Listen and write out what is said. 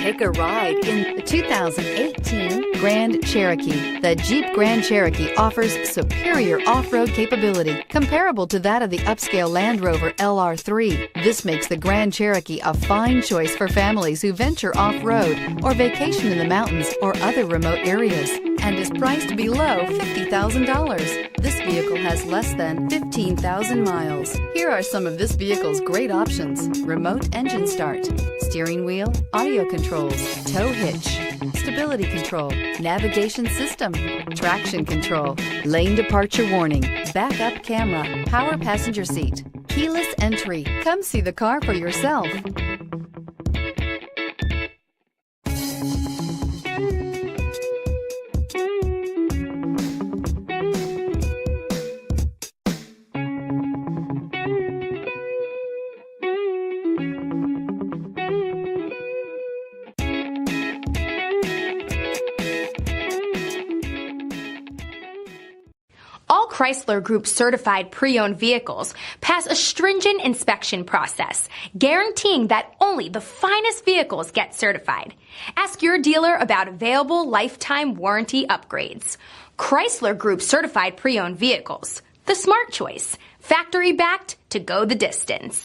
Take a ride in the 2018 Grand Cherokee. The Jeep Grand Cherokee offers superior off-road capability comparable to that of the upscale Land Rover LR3. This makes the Grand Cherokee a fine choice for families who venture off-road or vacation in the mountains or other remote areas, and is priced below $50,000. This vehicle has less than 15,000 miles. Here are some of this vehicle's great options: remote engine start, steering wheel audio controls, tow hitch, stability control, navigation system, traction control, lane departure warning, backup camera, power passenger seat, keyless entry. Come see the car for yourself. All Chrysler Group certified pre-owned vehicles pass a stringent inspection process, guaranteeing that only the finest vehicles get certified. Ask your dealer about available lifetime warranty upgrades. Chrysler Group certified pre-owned vehicles, the smart choice, factory backed to go the distance.